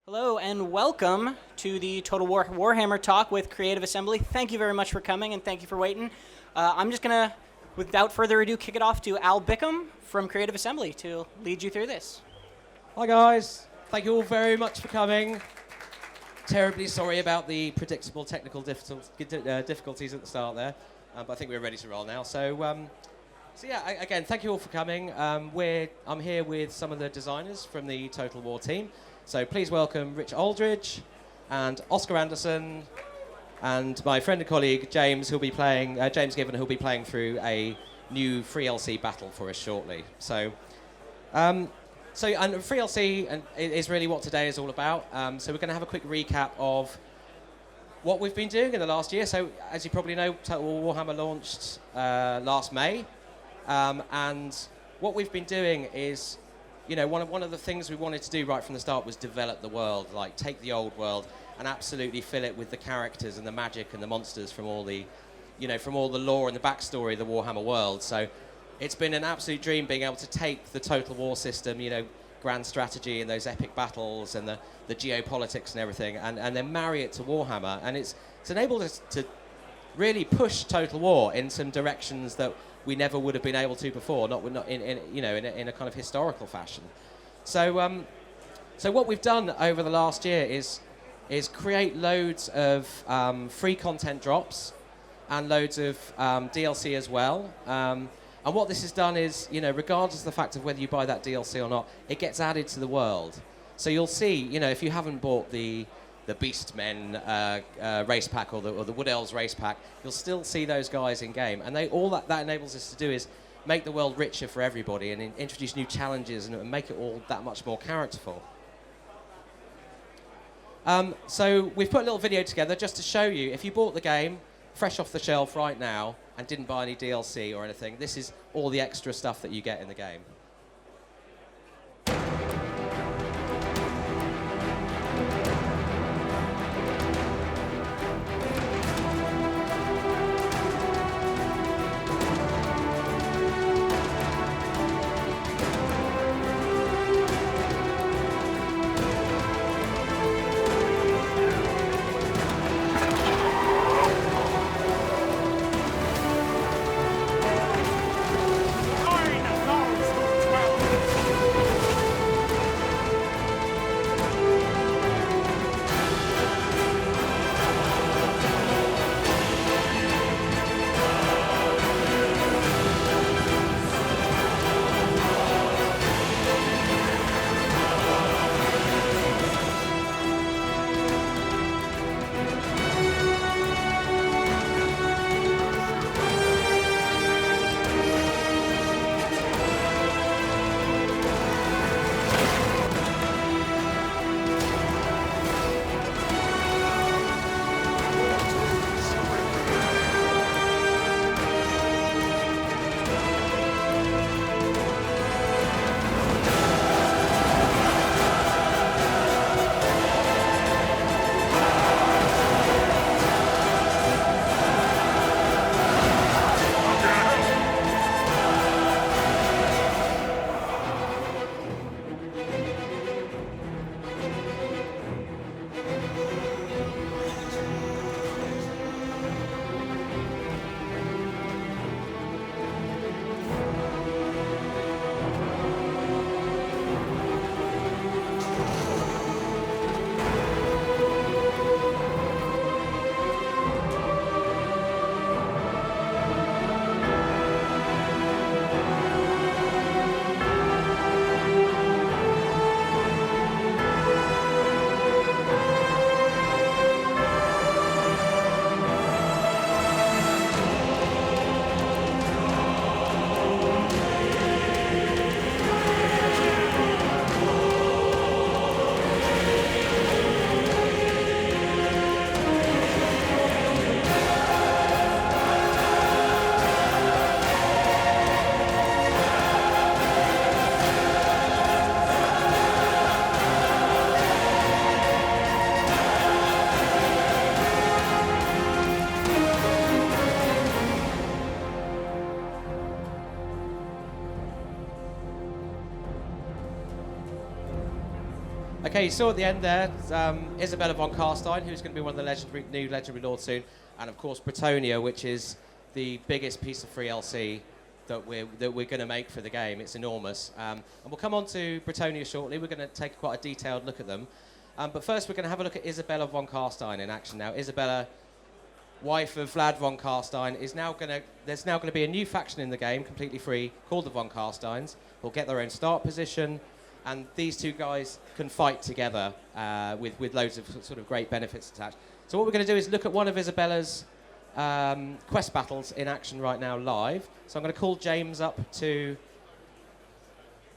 Hello and welcome to the Total War Warhammer talk with Creative Assembly. Thank you very much for coming and thank you for waiting. I'm just going to, without further ado, kick it off to Al Bickham from Creative Assembly to lead you through this. Hi guys, thank you all very much for coming. Terribly sorry about the predictable technical difficulties at the start there, but I think we're ready to roll now. So yeah, again, thank you all for coming. I'm here with some of the designers from the Total War team. So please welcome Rich Aldridge and Oscar Anderson and my friend and colleague James, who'll be playing James Given, who'll be playing through a new free LC battle for us shortly. So and free LC is really what today is all about. So we're going to have a quick recap of what we've been doing in the last year. So as you probably know, Total War Warhammer launched last May, and what we've been doing is, you know, one of the things we wanted to do right from the start was develop the world, like take the old world and absolutely fill it with the characters and the magic and the monsters from all the, you know, from all the lore and the backstory of the Warhammer world. So it's been an absolute dream being able to take the Total War system, you know, grand strategy and those epic battles and the geopolitics and everything, and then marry it to Warhammer. And it's enabled us to really push Total War in some directions that we never would have been able to before, not in a kind of historical fashion. So so what we've done over the last year is create loads of free content drops and loads of DLC as well. And what this has done is, you know, regardless of the fact of whether you buy that DLC or not, it gets added to the world. So you'll see, you know, if you haven't bought the Beastmen race pack or the Wood Elves race pack, you'll still see those guys in game. And all that enables us to do is make the world richer for everybody and introduce new challenges and make it all that much more characterful. So we've put a little video together just to show you, if you bought the game fresh off the shelf right now and didn't buy any DLC or anything, this is all the extra stuff that you get in the game. Okay, you saw at the end there Isabella von Carstein, who's going to be one of the new legendary lords soon, and of course Bretonnia, which is the biggest piece of free LC that we're going to make for the game. It's enormous, and we'll come on to Bretonnia shortly. We're going to take quite a detailed look at them, but first we're going to have a look at Isabella von Carstein in action now. Isabella, wife of Vlad von Carstein, there's now going to be a new faction in the game, completely free, called the von Carsteins. Who'll get their own start position, and these two guys can fight together with loads of sort of great benefits attached. So what we're going to do is look at one of Isabella's quest battles in action right now live. So I'm going to call James up to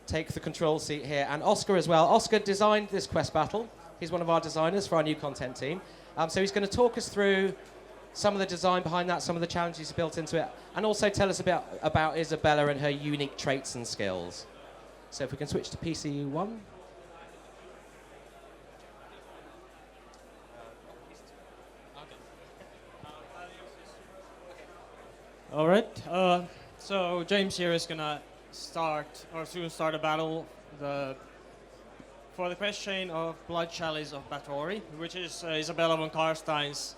take the control seat here, and Oscar as well. Oscar designed this quest battle. He's one of our designers for our new content team. So he's going to talk us through some of the design behind that, some of the challenges built into it, and also tell us about Isabella and her unique traits and skills. So if we can switch to PC1. All right. So James here is gonna soon start a battle for the quest chain of Blood Chalice of Bathory, which is Isabella von Carstein's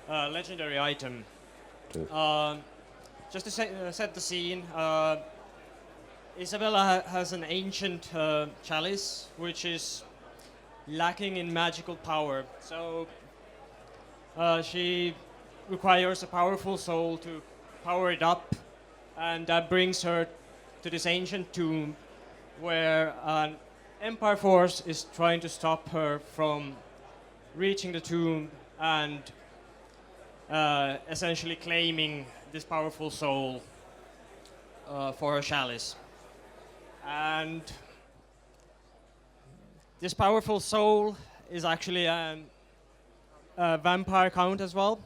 legendary item. Just to set the scene, Isabella has an ancient chalice which is lacking in magical power. So she requires a powerful soul to power it up, and that brings her to this ancient tomb where an Empire force is trying to stop her from reaching the tomb and essentially claiming this powerful soul for her chalice. And this powerful soul is actually a vampire count as well,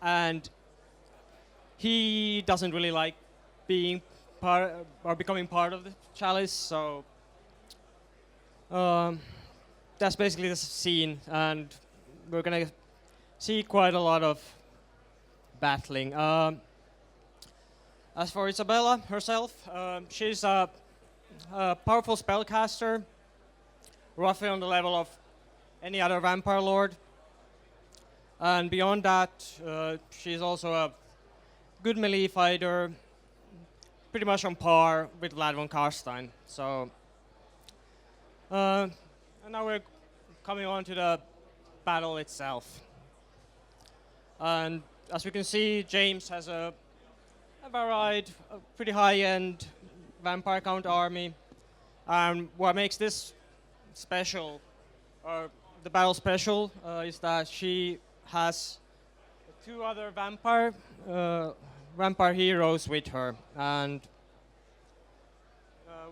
and he doesn't really like being part or becoming part of the chalice, so that's basically the scene, and we're gonna see quite a lot of battling. As for Isabella herself, she's a powerful spellcaster, roughly on the level of any other vampire lord. And beyond that, she's also a good melee fighter, pretty much on par with Vlad von Carstein. So, and now we're coming on to the battle itself. And as we can see, James has a varied, pretty high-end vampire count army. And what makes this special, or the battle special, is that she has two other vampire heroes with her, and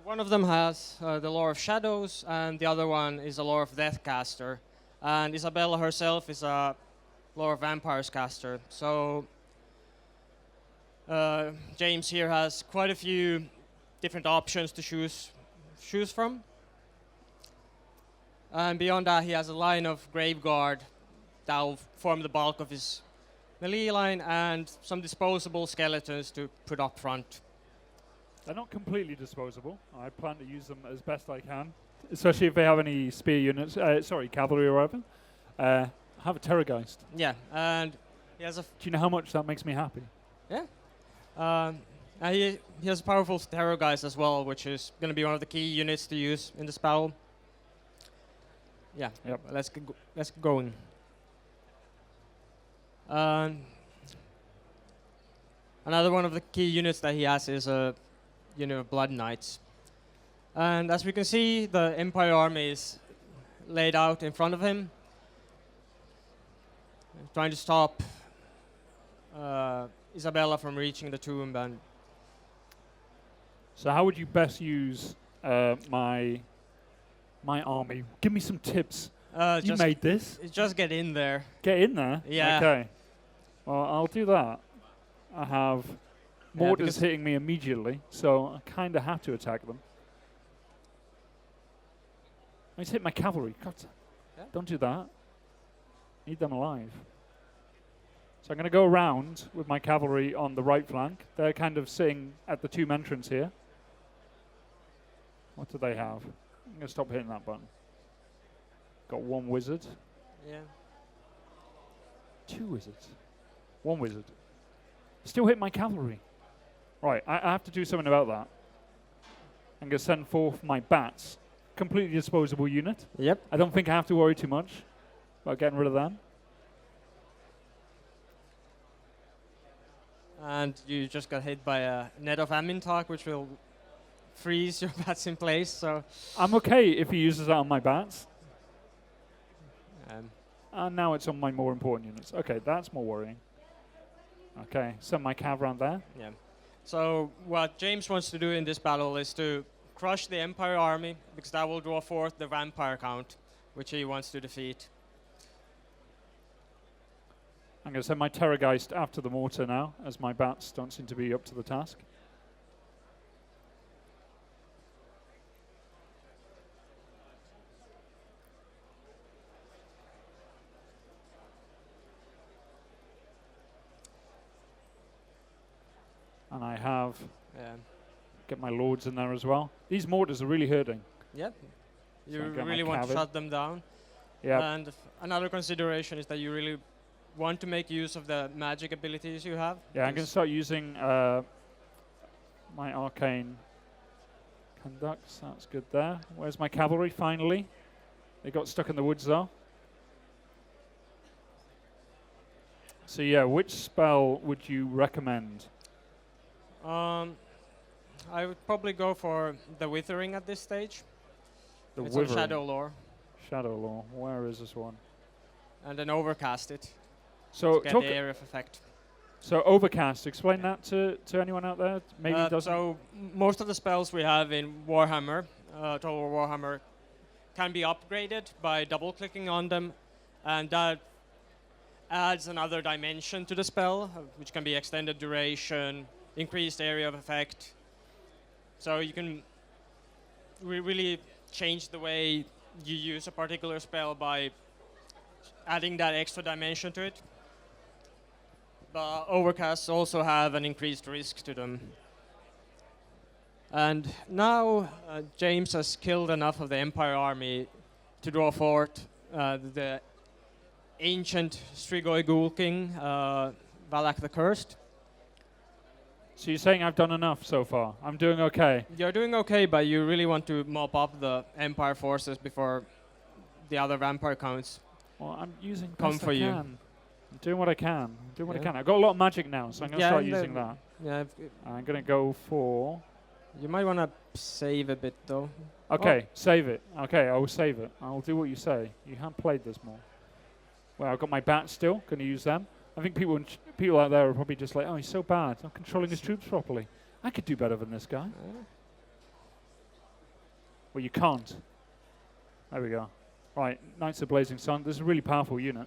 one of them has the Lore of Shadows, and the other one is a Lore of Death caster, and Isabella herself is a Lore of Vampires caster. So James here has quite a few different options to choose from, and beyond that he has a line of Graveguard that will form the bulk of his melee line, and some disposable skeletons to put up front. They're not completely disposable. I plan to use them as best I can, especially if they have any spear units, cavalry or whatever. I have a Terrorgeist. Yeah, and he has a... Do you know how much that makes me happy? Yeah. And he has a powerful Terrorgeist as well, which is going to be one of the key units to use in this battle. Yeah, yep. Let's get going. Another one of the key units that he has is a unit of Blood Knights. And as we can see, the Empire army is laid out in front of him, trying to stop Isabella from reaching the tomb. And so how would you best use my army? Give me some tips. You made this? Just get in there. Get in there? Yeah. Okay. Well, I'll do that. I have mortars hitting me immediately, so I kind of have to attack them. I just hit my cavalry. God, don't do that. Need them alive. So I'm going to go around with my cavalry on the right flank. They're kind of sitting at the tomb entrance here. What do they have? I'm going to stop hitting that button. Got one wizard. Yeah. Two wizards. One wizard. Still hit my cavalry. Right, I have to do something about that. I'm going to send forth my bats. Completely disposable unit. Yep. I don't think I have to worry too much about getting rid of them. And you just got hit by a net of admin talk, which will freeze your bats in place. So. I'm okay if he uses that on my bats. Um, And now it's on my more important units. Okay, that's more worrying. Okay, send my cav around there. Yeah. So what James wants to do in this battle is to crush the Empire army, because that will draw forth the vampire count, which he wants to defeat. I'm going to send my Terrorgeist after the mortar now, as my bats don't seem to be up to the task. And I have get my lords in there as well. These mortars are really hurting. Yep. So You I'll get my really want to cav in. shut them down. Yeah. And another consideration is that you really want to make use of the magic abilities you have. Yeah, I'm going to start using my arcane conducts. That's good there. Where's my cavalry? Finally, they got stuck in the woods though. So yeah, which spell would you recommend? I would probably go for the Withering at this stage. The It's on Withering. Shadow Lore. Shadow Law. Where is this one? And then Overcast it So to get talk. the area of effect. So Overcast. Explain that to anyone out there. Maybe doesn't. So most of the spells we have in Warhammer, Total War Warhammer, can be upgraded by double-clicking on them, and that adds another dimension to the spell, which can be extended duration, increased area of effect. So you can really change the way you use a particular spell by adding that extra dimension to it. But overcasts also have an increased risk to them. And now James has killed enough of the Empire army to draw forth the ancient Strigoi Ghoul King, Valak the Cursed. So you're saying I've done enough so far? I'm doing okay. You're doing okay, but you really want to mop up the Empire forces before the other vampire counts. Well, I'm using Come best for I you. can. I'm doing what I can. I'm doing what I Yeah. can. I've got a lot of magic now, so I'm going to start and using that. Yeah, I'm going to go for... you might want to save a bit though. Okay, save it. Okay, I will save it. I'll do what you say. You haven't played this more. Well, I've got my bats still. Going to use them. I think people out there are probably just like, oh, he's so bad. Not controlling his troops properly. I could do better than this guy. Well, you can't. There we go. Right, Knights of Blazing Sun. This is a really powerful unit.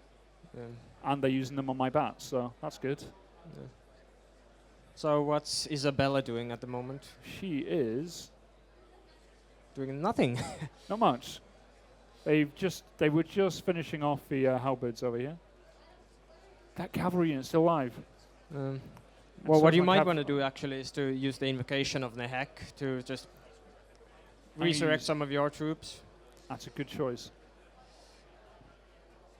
Yeah. And they're using them on my bats, so that's good. Yeah. So what's Isabella doing at the moment? She is... Doing nothing. Not much. They were just finishing off the halberds over here. That cavalry unit's still alive. Well, so what is you my might want to do actually is to use the invocation of Nehek to just resurrect some of your troops. That's a good choice.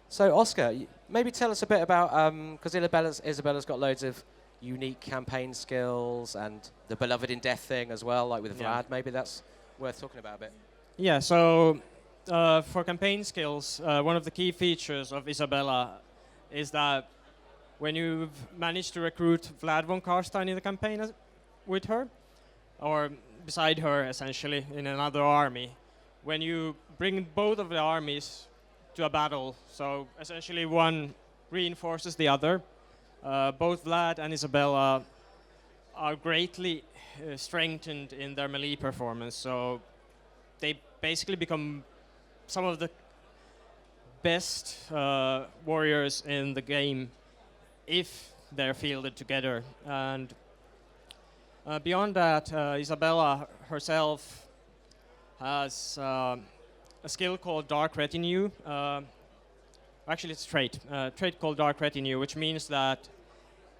So, Oscar, maybe tell us a bit about, because Isabella's got loads of unique campaign skills and the Beloved in Death thing as well, like with Yeah. Vlad. Maybe that's worth talking about a bit. Yeah, so for campaign skills, one of the key features of Isabella is that when you've managed to recruit Vlad von Carstein in the campaign with her, or beside her essentially in another army, when you bring both of the armies to a battle, so essentially one reinforces the other, both Vlad and Isabella are greatly strengthened in their melee performance, so they basically become some of the best warriors in the game if they're fielded together. And beyond that, Isabella herself has a skill called Dark Retinue. Actually, it's a trait called Dark Retinue, which means that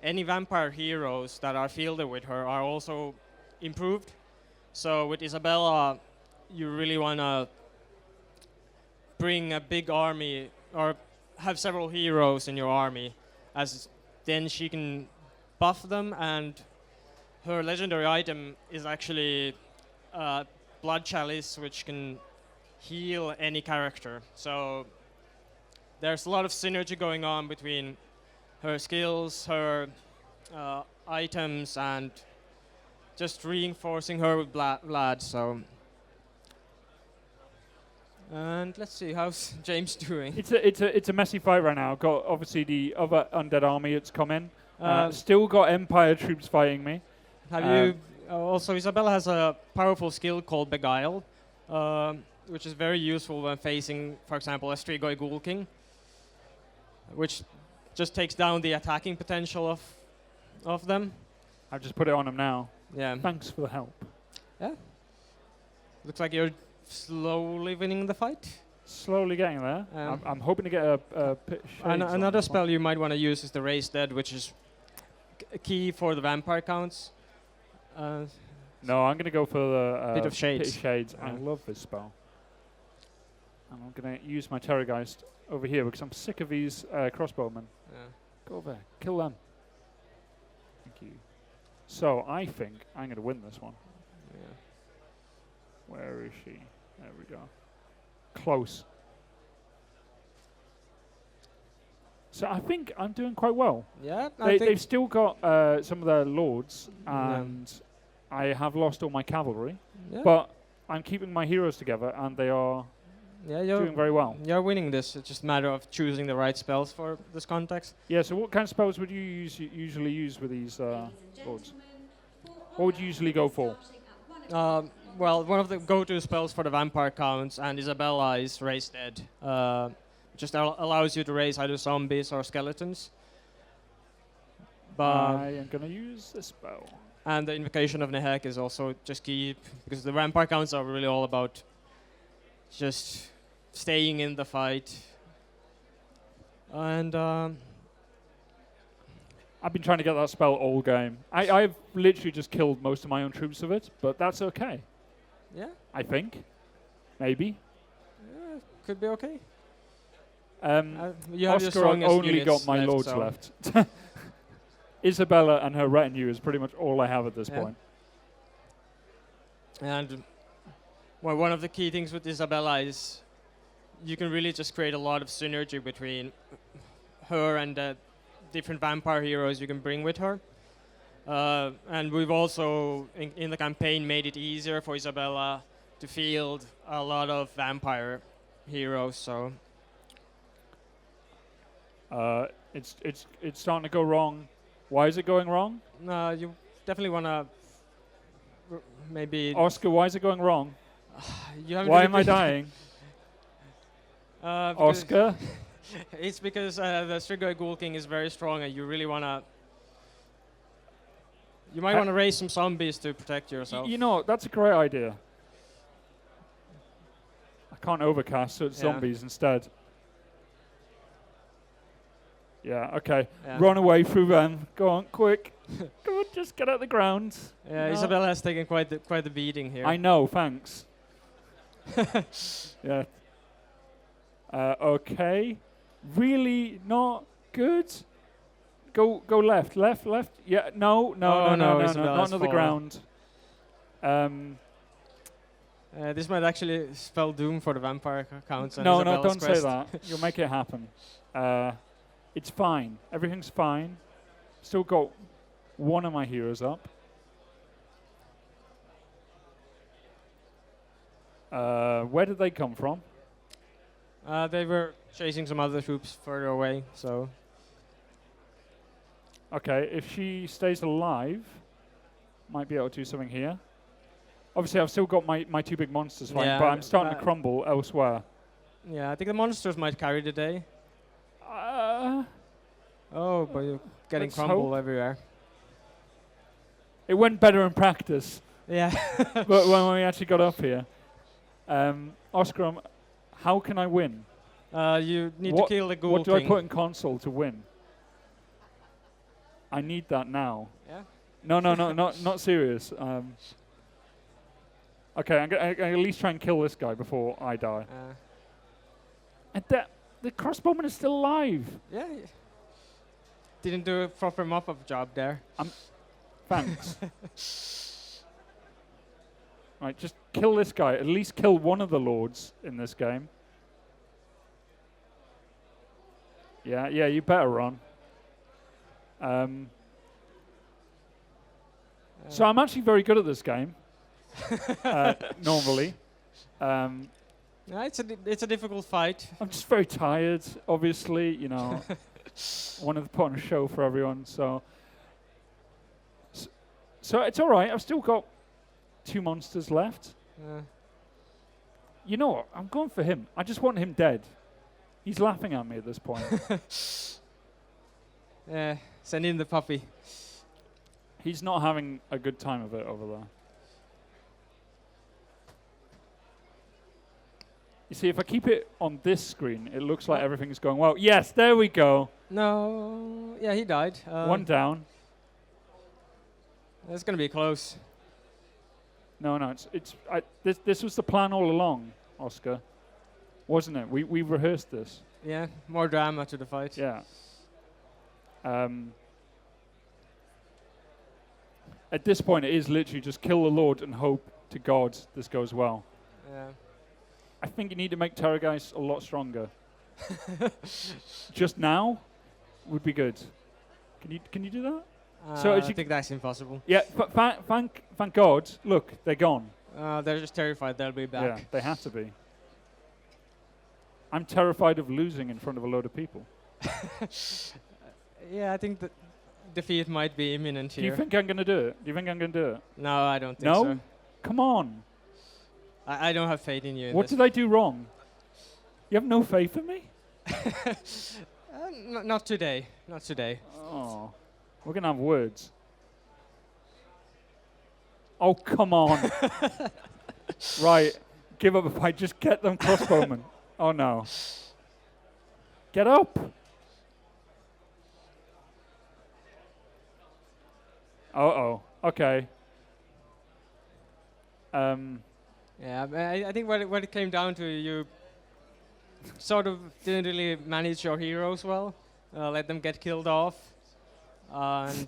any vampire heroes that are fielded with her are also improved. So with Isabella, you really want to bring a big army or have several heroes in your army, as then she can buff them, and her legendary item is actually Blood Chalice, which can heal any character. So there's a lot of synergy going on between her skills, her items, and just reinforcing her with blood. So, and let's see, how's James doing? It's a messy fight right now. Got obviously the other undead army that's come in. Still got Empire troops fighting me. Have you also, Isabella has a powerful skill called Beguile, which is very useful when facing, for example, a Strigoi Ghoul King, which just takes down the attacking potential of them. I've just put it on him now. Yeah. Thanks for the help. Yeah. Looks like you're slowly winning the fight. Slowly getting there. I'm hoping to get a another spell you might want to use is the Raise Dead, which is key for the vampire counts. No, I'm going to go for the Pit of Shades. Pit of Shades. I love this spell. And I'm going to use my Terrorgeist over here because I'm sick of these crossbowmen. Yeah. Go over there. Kill them. Thank you. So I think I'm going to win this one. Yeah. Where is she? There we go. Close. So I think I'm doing quite well. Yeah, They've still got some of their lords, and I have lost all my cavalry. Yeah. But I'm keeping my heroes together, and they are doing very well. You're winning this. It's just a matter of choosing the right spells for this context. Yeah, so what kind of spells would you usually use with these lords? What would you usually go for? Well, one of the go-to spells for the vampire counts and Isabella is Raise Dead. Just allows you to raise either zombies or skeletons. I am going to use this spell. And the Invocation of Nehek is also just key, because the vampire counts are really all about just staying in the fight. And I've been trying to get that spell all game. I've literally just killed most of my own troops with it, but that's okay. yeah, I think. Maybe. could be okay. You have your Oscar strongest only units got my left, lords so left. Isabella and her retinue is pretty much all I have at this point. And well, one of the key things with Isabella is you can really just create a lot of synergy between her and the different vampire heroes you can bring with her. And we've also, in the campaign, made it easier for Isabella to field a lot of vampire heroes. So It's starting to go wrong. Why is it going wrong? you definitely want to maybe... Oscar, why is it going wrong? You haven't Why really am I dying? Oscar? It's because the Strigoi Ghoul King is very strong, and you really want to... You might want to raise some zombies to protect yourself. You know, that's a great idea. I can't overcast, so it's zombies instead. Yeah, okay. Yeah. Run away through them. Go on, quick. Go on, just get out the ground. Yeah, Isabella has taken quite the beating here. I know, thanks. Yeah. Okay. Really not good. Go left. Yeah, no, not on the ground. This might actually spell doom for the vampire counts. And No, Isabella's don't say quest. that. You'll make it happen. It's fine. Everything's fine. Still got one of my heroes up. Where did they come from? They were chasing some other troops further away, so... Okay, if she stays alive, might be able to do something here. Obviously, I've still got my two big monsters fighting, but I'm starting to crumble elsewhere. Yeah, I think the monsters might carry the day. Oh, but you're getting crumble everywhere. It went better in practice. Yeah. But when we actually got up here. Oscar, how can I win? You need to kill the Ghoul What do I King. put in console to win? I need that now. Yeah? No, not serious. Okay, I'm gonna at least try and kill this guy before I die. And the crossbowman is still alive. Yeah. Didn't do a proper mop-up job there. Thanks. Right, just kill this guy. At least kill one of the lords in this game. Yeah, you better run. So I'm actually very good at this game. Normally. Yeah, it's a difficult fight. I'm just very tired, obviously, you know. Wanted to put on a show for everyone, so it's all right. I've still got 2 monsters left. You know what? I'm going for him. I just want him dead. He's laughing at me at this point. Yeah, send in the puppy. He's not having a good time of it over there. You see, if I keep it on this screen, it looks like everything's going well. Yes, there we go. No, yeah, he died. One down. It's gonna be close. No, this was the plan all along, Oscar, wasn't it? We rehearsed this. Yeah, more drama to the fight. Yeah. At this point, it is literally just kill the Lord and hope to God this goes well. Yeah. I think you need to make Terrorgeist a lot stronger. Just now would be good. Can you do that? I think that's impossible. Yeah, thank God. Look, they're gone. They're just terrified they'll be back. Yeah, they have to be. I'm terrified of losing in front of a load of people. Yeah, I think that defeat might be imminent here. Do you think I'm going to do it? Do you think I'm going to do it? No, I don't think so. No? Come on. I don't have faith in you. What did I do wrong? You have no faith in me? Not today. Not today. Oh, we're going to have words. Oh, come on. Right, give up the fight. Just get them crossbowmen. Oh, no. Get up. Uh-oh. Okay. Yeah, I think what it came down to, you sort of didn't really manage your heroes well. Let them get killed off. And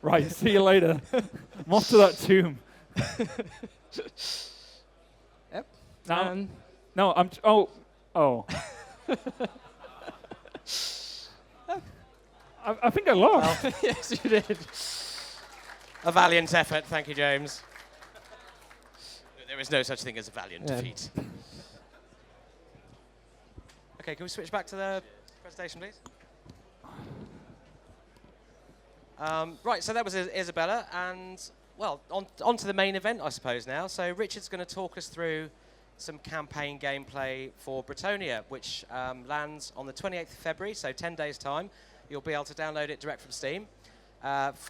right, see you later. I'm off to that tomb. Yep. No, I'm... Oh. I think I lost. Yes, you did. A valiant effort. Thank you, James. There is no such thing as a valiant defeat. Okay, can we switch back to the presentation, please? Right, so that was Isabella, and, well, on to the main event, I suppose, now. So Richard's going to talk us through some campaign gameplay for Bretonnia, which lands on the 28th of February, so 10 days' time. You'll be able to download it direct from Steam,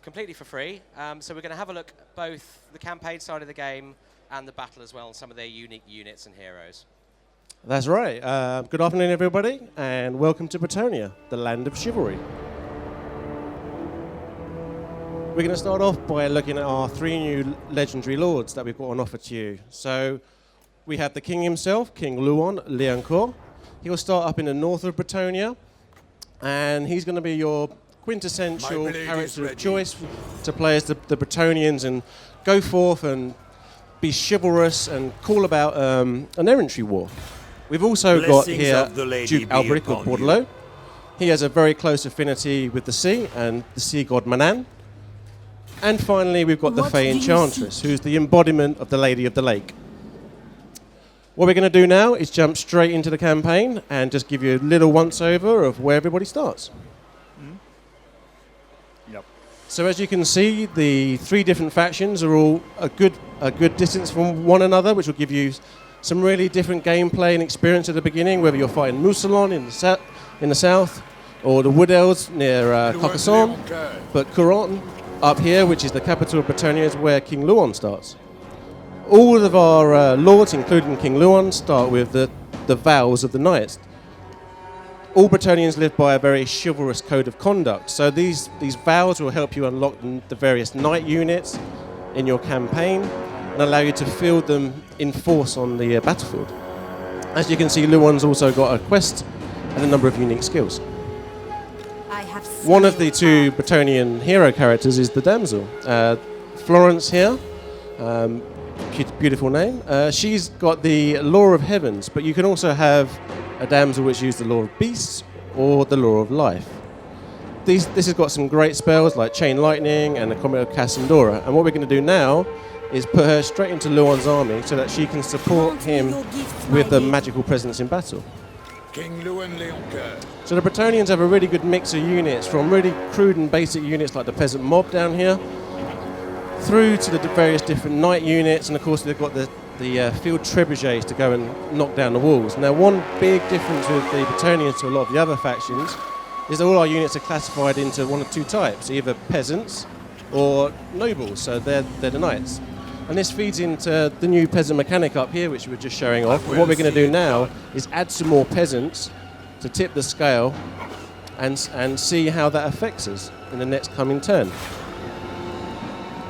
completely for free. So we're going to have a look at both the campaign side of the game and the battle as well, and some of their unique units and heroes. That's right. Good afternoon, everybody, and welcome to Bretonnia, the land of chivalry. We're going to start off by looking at our 3 new legendary lords that we've got on offer to you. So we have the king himself, King Luon Liancourt. He'll start up in the north of Bretonnia, and he's going to be your quintessential character of choice to play as the Bretonians and go forth and be chivalrous and call about an errantry war. We've also got here Duke Alberic of Bordelot. He has a very close affinity with the sea and the sea god Manan. And finally, we've got the Fey Enchantress, who's the embodiment of the Lady of the Lake. What we're going to do now is jump straight into the campaign and just give you a little once-over of where everybody starts. Yep. So as you can see, the 3 different factions are all a good distance from one another, which will give you some really different gameplay and experience at the beginning, whether you're fighting Moussalon in the south, or the Wood Elves near Carcassonne, but Couronne up here, which is the capital of Bretonnia, is where King Luon starts. All of our lords, including King Luon, start with the vows of the knights. All Bretonians live by a very chivalrous code of conduct, so these vows will help you unlock the various knight units in your campaign and allow you to field them in force on the battlefield. As you can see, Luon's also got a quest and a number of unique skills. One of the two Bretonnian hero characters is the damsel. Florence here, beautiful name. She's got the law of heavens, but you can also have a damsel which uses the law of beasts or the law of life. This has got some great spells like Chain Lightning and the Comet of Cassandora. And what we're going to do now is put her straight into Luon's army so that she can support him with a magical presence in battle. King Luon Leoncoeur. So the Bretonnians have a really good mix of units, from really crude and basic units like the peasant mob down here, through to the various different knight units, and of course they've got the field trebuchets to go and knock down the walls. Now, one big difference with the Bretonnians to a lot of the other factions is that all our units are classified into one of two types, either peasants or nobles, so they're the knights. And this feeds into the new peasant mechanic up here, which we were just showing off. And what we're going to do now is add some more peasants to tip the scale and see how that affects us in the next coming turn.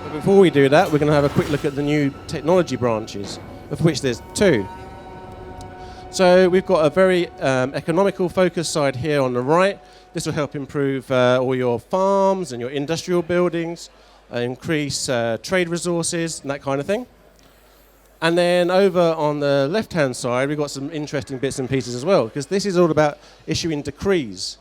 But before we do that, we're going to have a quick look at the new technology branches, of which there's two. So we've got a very economical focus side here on the right. This will help improve all your farms and your industrial buildings, increase trade resources and that kind of thing. And then over on the left-hand side, we've got some interesting bits and pieces as well, because this is all about issuing decrees.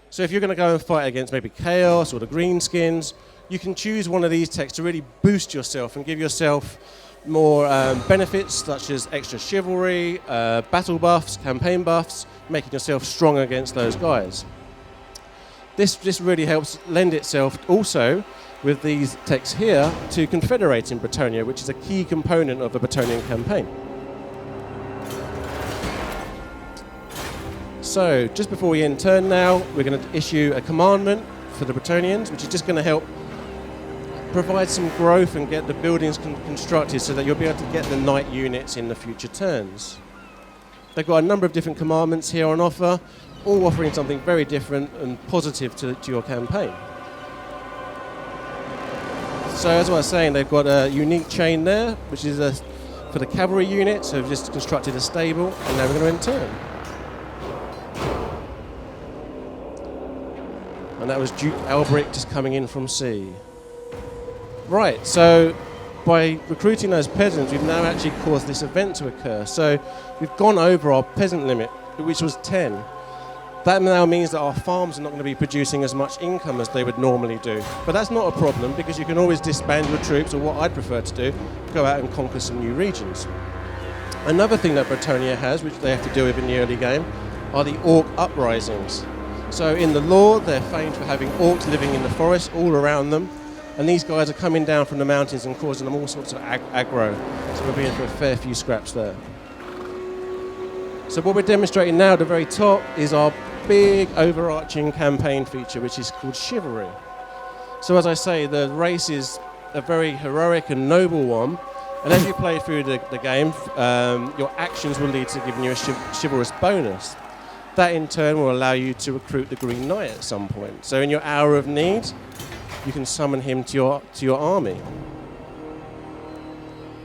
So if you're going to go and fight against maybe Chaos or the Greenskins, you can choose one of these texts to really boost yourself and give yourself more benefits, such as extra chivalry, battle buffs, campaign buffs, making yourself strong against those guys. This really helps lend itself also with these texts here to confederating Bretonnia, which is a key component of the Bretonnian campaign. So just before we end turn now, we're going to issue a commandment for the Bretonnians, which is just going to help provide some growth and get the buildings constructed so that you'll be able to get the knight units in the future turns. They've got a number of different commandments here on offer, all offering something very different and positive to your campaign. So as I was saying, they've got a unique chain there, which is for the cavalry units, so they've just constructed a stable, and now we're going to end turn. And that was Duke Albrecht just coming in from sea. Right, so by recruiting those peasants, we've now actually caused this event to occur. So we've gone over our peasant limit, which was 10. That now means that our farms are not going to be producing as much income as they would normally do. But that's not a problem, because you can always disband your troops, or what I'd prefer to do, go out and conquer some new regions. Another thing that Bretonnia has, which they have to deal with in the early game, are the orc uprisings. So in the lore, they're famed for having orcs living in the forest all around them, and these guys are coming down from the mountains and causing them all sorts of aggro. So we're being for a fair few scraps there. So what we're demonstrating now at the very top is our big overarching campaign feature, which is called chivalry. So as I say, the race is a very heroic and noble one, and as you play through the game, your actions will lead to giving you a chivalrous bonus. That in turn will allow you to recruit the Green Knight at some point. So in your hour of need, you can summon him to your army.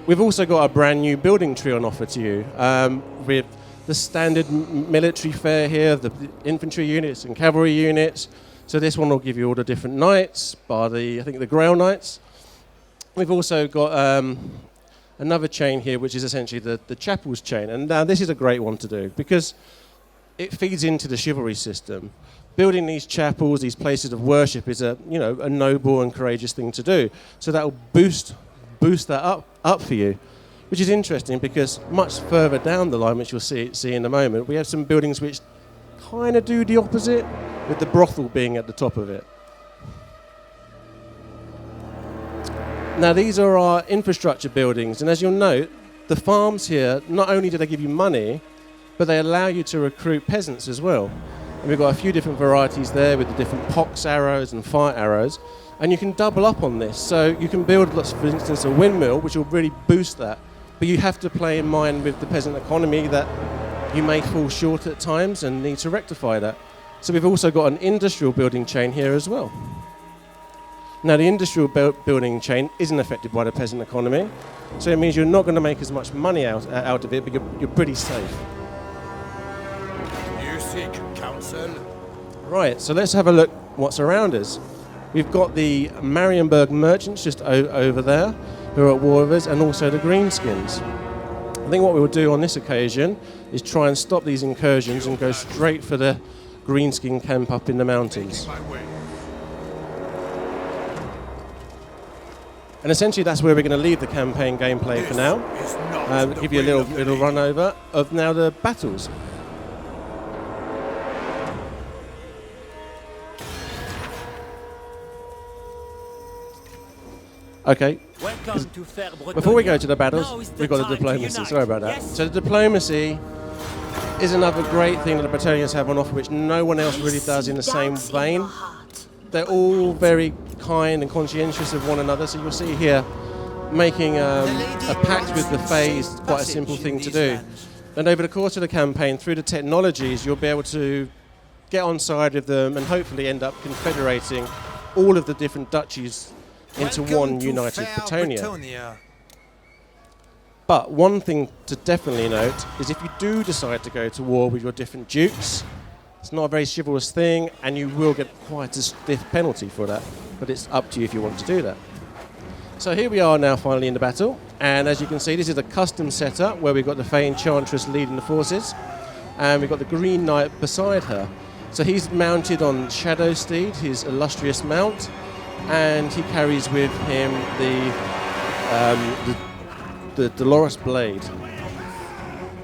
We've also got a brand new building tree on offer to you, with the standard military fare here, the infantry units and cavalry units. So this one will give you all the different knights, bar I think the Grail Knights. We've also got another chain here, which is essentially the chapels chain. And now this is a great one to do, because it feeds into the chivalry system. Building these chapels, these places of worship, is a noble and courageous thing to do. So that will boost that up for you, which is interesting, because much further down the line, which you'll see in a moment, we have some buildings which kind of do the opposite, with the brothel being at the top of it. Now these are our infrastructure buildings, and as you'll note, the farms here, not only do they give you money, but they allow you to recruit peasants as well. And we've got a few different varieties there with the different pox arrows and fire arrows, and you can double up on this. So you can build, for instance, a windmill, which will really boost that, but you have to play in mind with the peasant economy that you may fall short at times and need to rectify that. So we've also got an industrial building chain here as well. Now the industrial building chain isn't affected by the peasant economy, so it means you're not going to make as much money out of it, but you're pretty safe. Music, Council. Right, so let's have a look what's around us. We've got the Marienburg merchants just over there, who are at war with us, and also the Greenskins. I think what we will do on this occasion is try and stop these incursions and go straight for the Greenskin camp up in the mountains. My way. And essentially that's where we're going to leave the campaign gameplay for now. Is not the Give you a will little of the little League. run over of now the battles. Okay, Welcome to fair Bretonnia. before we go to the battles, Now is the we've got the time to diplomacy. unite. Sorry about that. Yes. So the diplomacy is another great thing that the Bretonnians have on offer, which no one else really does in the same vein. They're all very kind and conscientious of one another. So you'll see here, making a pact with the Fae is quite a simple thing to do. And over the course of the campaign, through the technologies, you'll be able to get on side with them and hopefully end up confederating all of the different duchies into one united Bretonnia. But one thing to definitely note is if you do decide to go to war with your different dukes, it's not a very chivalrous thing and you will get quite a stiff penalty for that, but it's up to you if you want to do that. So here we are now finally in the battle, and as you can see this is a custom setup where we've got the Fey Enchantress leading the forces, and we've got the Green Knight beside her. So he's mounted on Shadow Steed, his illustrious mount, and he carries with him the Dolores Blade.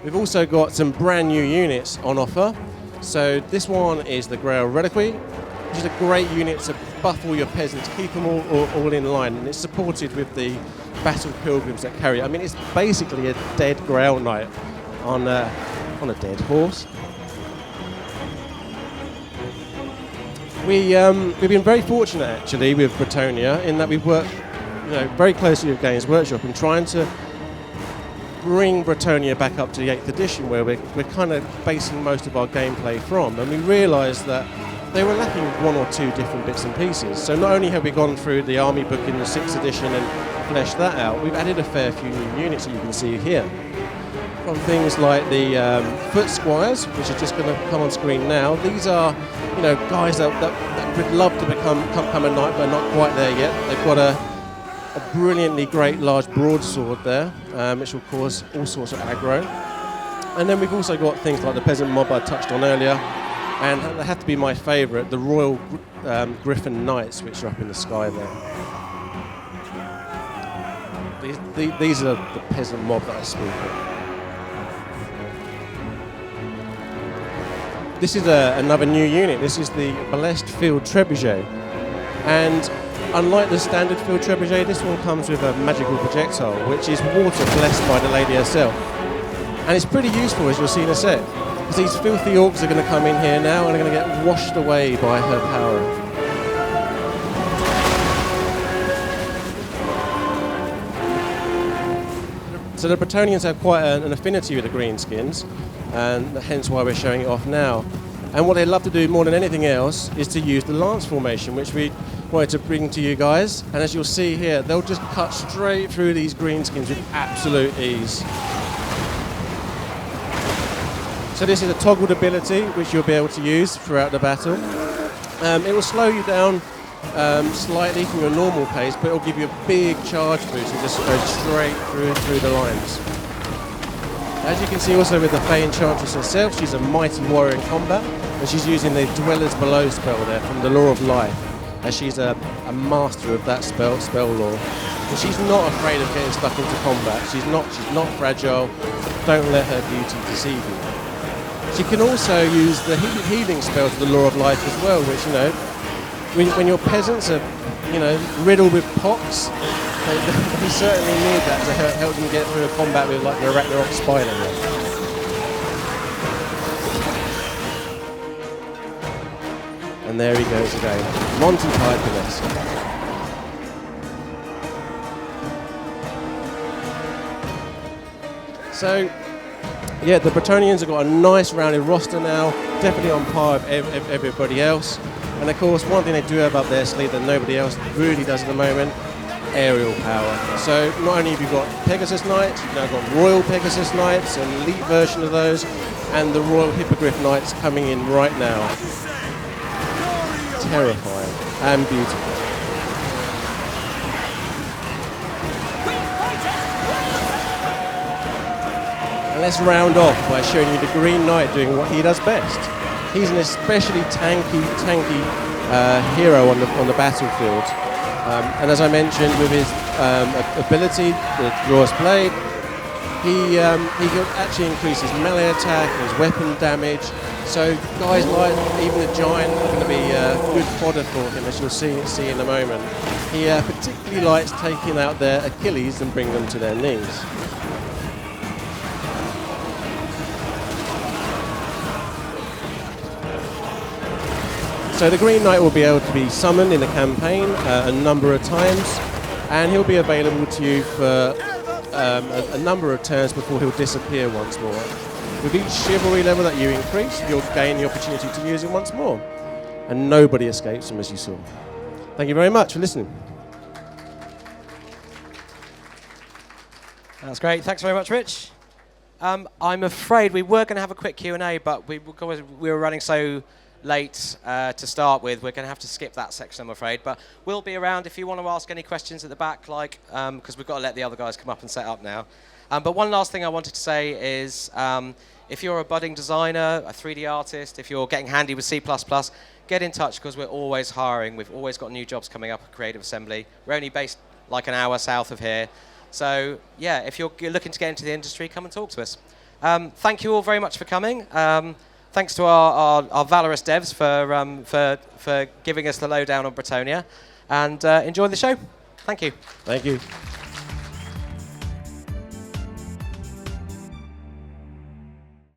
We've also got some brand new units on offer. So this one is the Grail Reliquary, which is a great unit to buff all your peasants, keep them all in line, and it's supported with the Battle Pilgrims that carry it. I mean, it's basically a dead Grail Knight on a dead horse. We've been very fortunate actually with Bretonnia in that we've worked very closely with Games Workshop and trying to bring Bretonnia back up to the 8th edition where we're kind of basing most of our gameplay from, and we realised that they were lacking one or two different bits and pieces. So not only have we gone through the army book in the 6th edition and fleshed that out, we've added a fair few new units that you can see here. From things like the Foot Squires, which are just going to come on screen now. These are guys that would love to become a knight, but not quite there yet. They've got a brilliantly great large broadsword there, which will cause all sorts of aggro. And then we've also got things like the peasant mob I touched on earlier, and they have to be my favourite, the Royal Griffin Knights, which are up in the sky there. These are the peasant mob that I speak of. This is another new unit. This is the Blessed Field Trebuchet, and unlike the standard field trebuchet, this one comes with a magical projectile, which is water blessed by the lady herself. And it's pretty useful, as you'll see in a sec, because these filthy orcs are going to come in here now and are going to get washed away by her power. So the Bretonnians have quite an affinity with the Greenskins, and hence why we're showing it off now. And what they love to do more than anything else is to use the lance formation, which we wanted to bring to you guys. And as you'll see here, they'll just cut straight through these Greenskins with absolute ease. So this is a toggled ability which you'll be able to use throughout the battle. It will slow you down slightly from your normal pace, but it will give you a big charge boost and just go straight through the lines. As you can see also with the Fey Enchantress herself, she's a mighty warrior in combat, and she's using the Dwellers Below spell there from the Law of Life, as she's a master of that spell lore. And she's not afraid of getting stuck into combat. She's not fragile. Don't let her beauty deceive you. She can also use the healing spells of the Law of Life as well, which when your peasants are riddled with pox, they certainly need that to help them get through a combat with like the Arachnarok spider there. And there he goes again, Monty Python-esque. So, yeah, the Bretonnians have got a nice rounded roster now, definitely on par with everybody else. And of course, one thing they do have up their sleeve that nobody else really does at the moment aerial power. So not only have you got Pegasus Knights, you've now got Royal Pegasus Knights, an elite version of those, and the Royal Hippogriff Knights coming in right now. Terrifying and beautiful. And let's round off by showing you the Green Knight doing what he does best. He's an especially tanky hero on the battlefield. And as I mentioned, with his ability, the Draws Blade, he can actually increase his melee attack, his weapon damage. So guys like even the Giant are going to be good fodder for him, as you'll see in a moment. He particularly likes taking out their Achilles and bring them to their knees. So the Green Knight will be able to be summoned in a campaign a number of times, and he'll be available to you for a number of turns before he'll disappear once more. With each chivalry level that you increase, you'll gain the opportunity to use him once more. And nobody escapes him, as you saw. Thank you very much for listening. That's great. Thanks very much, Rich. I'm afraid we were going to have a quick Q&A, but we were running so late to start with, we're going to have to skip that section, I'm afraid. But we'll be around if you want to ask any questions at the back, because we've got to let the other guys come up and set up now. But one last thing I wanted to say is, if you're a budding designer, a 3D artist, if you're getting handy with C++, get in touch, because we're always hiring. We've always got new jobs coming up at Creative Assembly. We're only based like an hour south of here. So yeah, if you're looking to get into the industry, come and talk to us. Thank you all very much for coming. Thanks to our valorous devs for giving us the lowdown on Bretonnia. And enjoy the show. Thank you. Thank you.